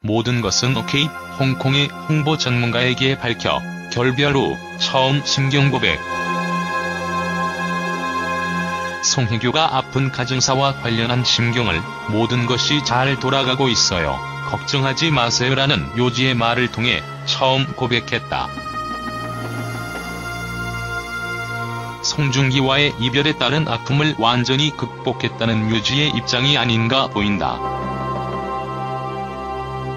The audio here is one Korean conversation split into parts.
모든 것은 오케이. 홍콩의 홍보 전문가에게 밝혀 결별 후 처음 심경 고백. 송혜교가 아픈 가정사와 관련한 심경을 모든 것이 잘 돌아가고 있어요. 걱정하지 마세요라는 요지의 말을 통해 처음 고백했다. 송중기와의 이별에 따른 아픔을 완전히 극복했다는 뮤지의 입장이 아닌가 보인다.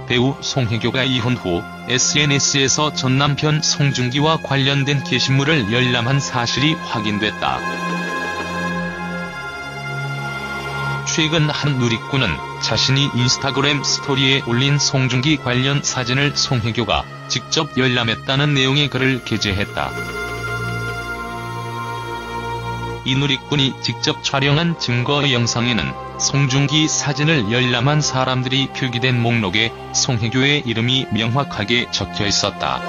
배우 송혜교가 이혼 후 SNS에서 전남편 송중기와 관련된 게시물을 열람한 사실이 확인됐다. 최근 한 누리꾼은 자신이 인스타그램 스토리에 올린 송중기 관련 사진을 송혜교가 직접 열람했다는 내용의 글을 게재했다. 이 누리꾼이 직접 촬영한 증거 영상에는 송중기 사진을 열람한 사람들이 표기된 목록에 송혜교의 이름이 명확하게 적혀 있었다.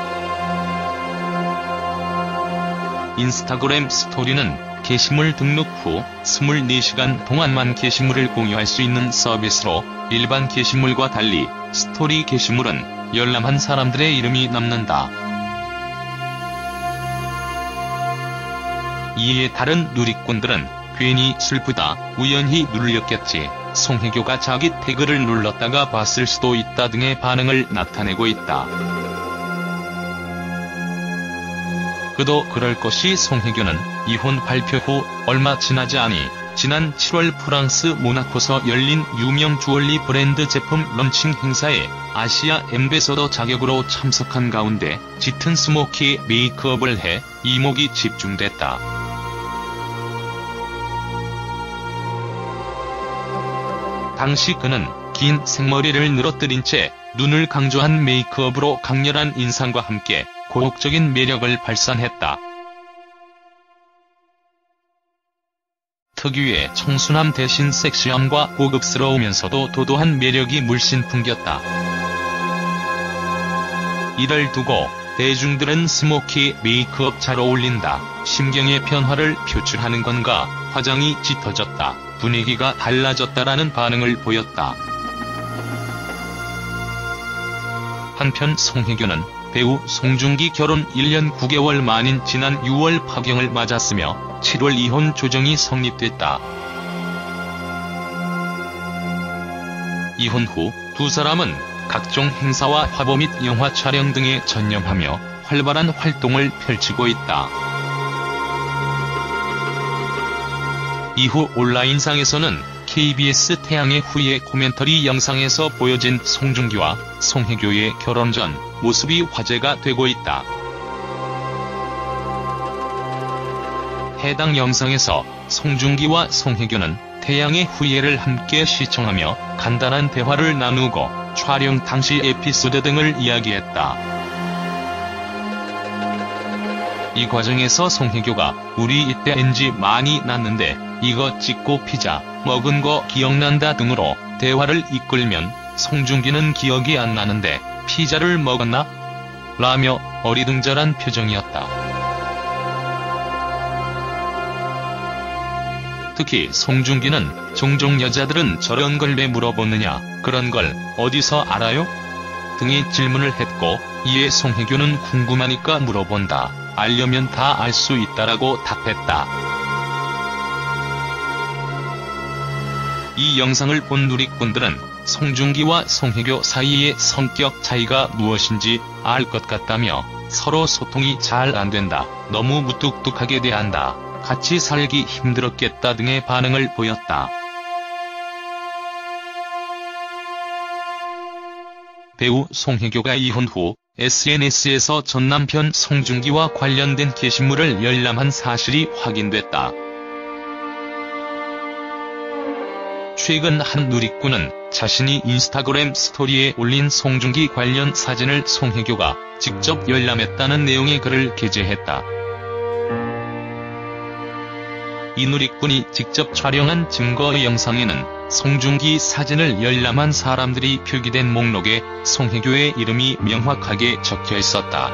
인스타그램 스토리는 게시물 등록 후 24시간 동안만 게시물을 공유할 수 있는 서비스로 일반 게시물과 달리 스토리 게시물은 열람한 사람들의 이름이 남는다. 이에 다른 누리꾼들은 괜히 슬프다, 우연히 눌렸겠지, 송혜교가 자기 태그를 눌렀다가 봤을 수도 있다 등의 반응을 나타내고 있다. 그도 그럴 것이 송혜교는 이혼 발표 후 얼마 지나지 않이 지난 7월 프랑스 모나코서 열린 유명 주얼리 브랜드 제품 런칭 행사에 아시아 앰베서더 자격으로 참석한 가운데 짙은 스모키 메이크업을 해 이목이 집중됐다. 당시 그는 긴 생머리를 늘어뜨린 채 눈을 강조한 메이크업으로 강렬한 인상과 함께 고혹적인 매력을 발산했다. 특유의 청순함 대신 섹시함과 고급스러우면서도 도도한 매력이 물씬 풍겼다. 이를 두고 대중들은 스모키 메이크업 잘 어울린다, 심경의 변화를 표출하는 건가, 화장이 짙어졌다, 분위기가 달라졌다라는 반응을 보였다. 한편 송혜교는 배우 송중기 결혼 1년 9개월 만인 지난 6월 파경을 맞았으며 7월 이혼 조정이 성립됐다. 이혼 후 두 사람은 각종 행사와 화보 및 영화 촬영 등에 전념하며 활발한 활동을 펼치고 있다. 이후 온라인상에서는 KBS 태양의 후예 코멘터리 영상에서 보여진 송중기와 송혜교의 결혼 전 모습이 화제가 되고 있다. 해당 영상에서 송중기와 송혜교는 태양의 후예를 함께 시청하며 간단한 대화를 나누고 촬영 당시 에피소드 등을 이야기했다. 이 과정에서 송혜교가 우리 이때 NG 많이 났는데 이거 찍고 피자 먹은 거 기억난다 등으로 대화를 이끌면 송중기는 기억이 안 나는데 피자를 먹었나? 라며 어리둥절한 표정이었다. 특히 송중기는 종종 여자들은 저런 걸 왜 물어보느냐, 그런 걸 어디서 알아요? 등의 질문을 했고, 이에 송혜교는 궁금하니까 물어본다, 알려면 다 알 수 있다라고 답했다. 이 영상을 본 누리꾼들은 송중기와 송혜교 사이의 성격 차이가 무엇인지 알 것 같다며 서로 소통이 잘 안 된다, 너무 무뚝뚝하게 대한다, 같이 살기 힘들었겠다 등의 반응을 보였다. 배우 송혜교가 이혼 후 SNS에서 전남편 송중기와 관련된 게시물을 열람한 사실이 확인됐다. 최근 한 누리꾼은 자신이 인스타그램 스토리에 올린 송중기 관련 사진을 송혜교가 직접 열람했다는 내용의 글을 게재했다. 이 누리꾼이 직접 촬영한 증거 영상에는 송중기 사진을 열람한 사람들이 표기된 목록에 송혜교의 이름이 명확하게 적혀 있었다.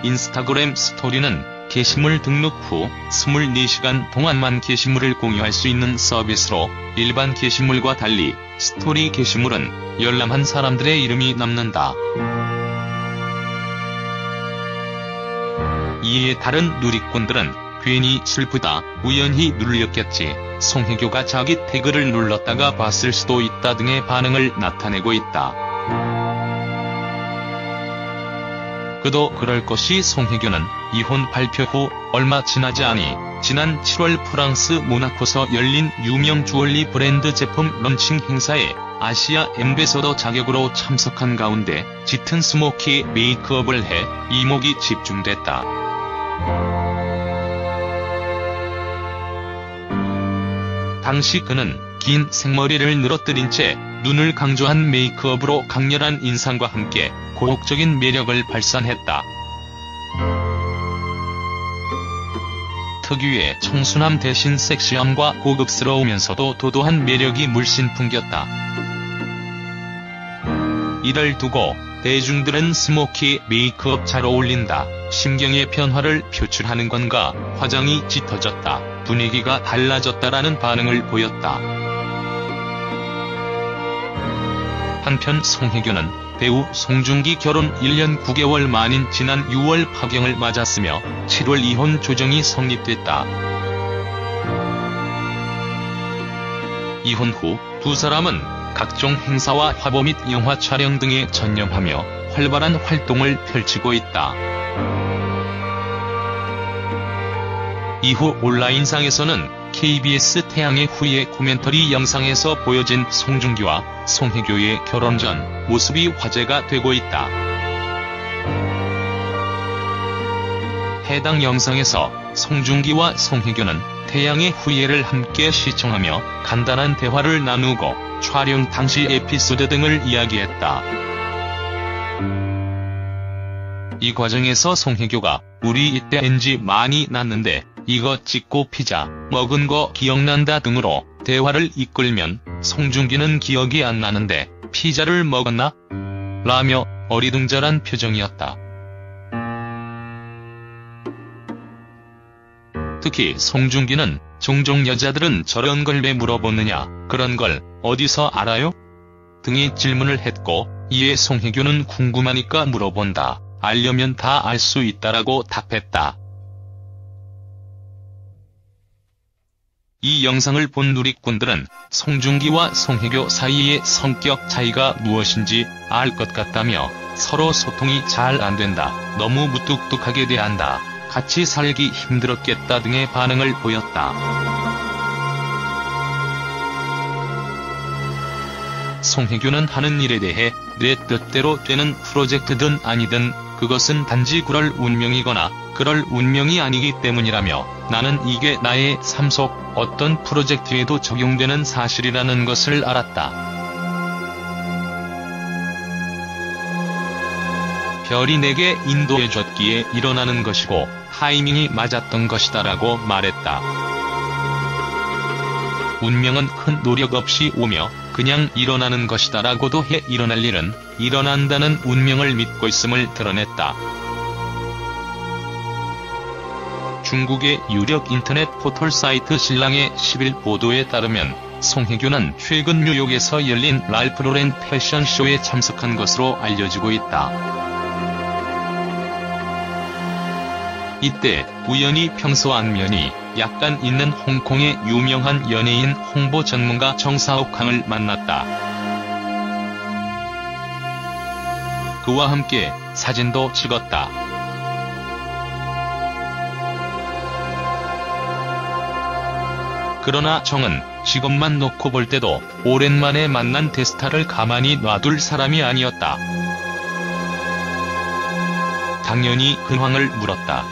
인스타그램 스토리는 게시물 등록 후 24시간 동안만 게시물을 공유할 수 있는 서비스로 일반 게시물과 달리 스토리 게시물은 열람한 사람들의 이름이 남는다. 이에 다른 누리꾼들은 괜히 슬프다, 우연히 눌렸겠지, 송혜교가 자기 태그를 눌렀다가 봤을 수도 있다 등의 반응을 나타내고 있다. 그도 그럴 것이 송혜교는 이혼 발표 후 얼마 지나지 않이 지난 7월 프랑스 모나코서 열린 유명 주얼리 브랜드 제품 런칭 행사에 아시아 앰베서더 자격으로 참석한 가운데 짙은 스모키 메이크업을 해 이목이 집중됐다. 당시 그는 긴 생머리를 늘어뜨린 채 눈을 강조한 메이크업으로 강렬한 인상과 함께 고혹적인 매력을 발산했다. 특유의 청순함 대신 섹시함과 고급스러우면서도 도도한 매력이 물씬 풍겼다. 이를 두고 대중들은 스모키 메이크업 잘 어울린다, 심경의 변화를 표출하는 건가, 화장이 짙어졌다, 분위기가 달라졌다라는 반응을 보였다. 한편 송혜교는 배우 송중기 결혼 1년 9개월 만인 지난 6월 파경을 맞았으며 7월 이혼 조정이 성립됐다. 이혼 후 두 사람은 각종 행사와 화보 및 영화 촬영 등에 전념하며 활발한 활동을 펼치고 있다. 이후 온라인상에서는 KBS 태양의 후예 코멘터리 영상에서 보여진 송중기와 송혜교의 결혼 전 모습이 화제가 되고 있다. 해당 영상에서 송중기와 송혜교는 태양의 후예를 함께 시청하며 간단한 대화를 나누고 촬영 당시 에피소드 등을 이야기했다. 이 과정에서 송혜교가 "우리 이때 NG 많이 났는데 이거 찍고 피자 먹은 거 기억난다" 등으로 대화를 이끌면 송중기는 "기억이 안 나는데 피자를 먹었나?" 라며 어리둥절한 표정이었다. 특히 송중기는 "종종 여자들은 저런 걸 왜 물어보느냐, 그런 걸 어디서 알아요?" 등의 질문을 했고, 이에 송혜교는 "궁금하니까 물어본다, 알려면 다 알 수 있다라고 답했다. 이 영상을 본 누리꾼들은 송중기와 송혜교 사이의 성격 차이가 무엇인지 알 것 같다며 서로 소통이 잘 안 된다, 너무 무뚝뚝하게 대한다, 같이 살기 힘들었겠다 등의 반응을 보였다. 송혜교는 하는 일에 대해 "내 뜻대로 되는 프로젝트든 아니든 그것은 단지 그럴 운명이거나 그럴 운명이 아니기 때문이라며 나는 이게 나의 삶 속 어떤 프로젝트에도 적용되는 사실이라는 것을 알았다. 별이 내게 인도해줬기에 일어나는 것이고 타이밍이 맞았던 것이다라고 말했다. 운명은 큰 노력 없이 오며 그냥 일어나는 것이다라고도 해 일어날 일은 일어난다는 운명을 믿고 있음을 드러냈다. 중국의 유력 인터넷 포털 사이트 신랑의 10일 보도에 따르면 송혜교는 최근 뉴욕에서 열린 랄프 로렌 패션쇼에 참석한 것으로 알려지고 있다. 이때 우연히 평소 안면이 약간 있는 홍콩의 유명한 연예인 홍보 전문가 정사옥항을 만났다. 그와 함께 사진도 찍었다. 그러나 정은 직업만 놓고 볼 때도 오랜만에 만난 대스타를 가만히 놔둘 사람이 아니었다. 당연히 근황을 물었다.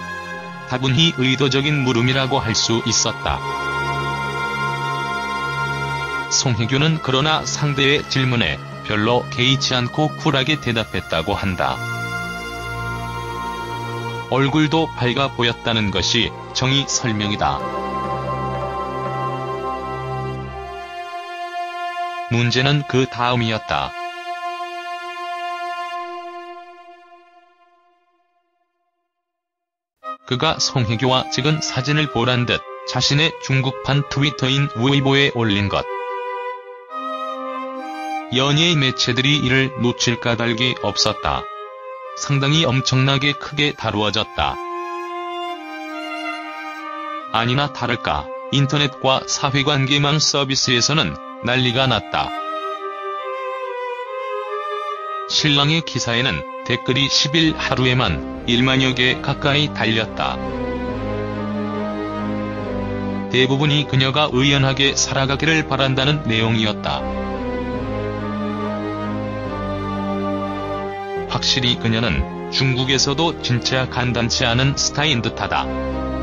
다분히 의도적인 물음이라고 할 수 있었다. 송혜교는 그러나 상대의 질문에 별로 개의치 않고 쿨하게 대답했다고 한다. 얼굴도 밝아 보였다는 것이 정의 설명이다. 문제는 그 다음이었다. 그가 송혜교와 찍은 사진을 보란 듯 자신의 중국판 트위터인 웨이보에 올린 것. 연예 매체들이 이를 놓칠 까닭이 없었다. 상당히 엄청나게 크게 다루어졌다. 아니나 다를까 인터넷과 사회관계망 서비스에서는 난리가 났다. 신랑의 기사에는 댓글이 10일 하루에만 1만여 개 가까이 달렸다. 대부분이 그녀가 의연하게 살아가기를 바란다는 내용이었다. 확실히 그녀는 중국에서도 진짜 간단치 않은 스타인 듯하다.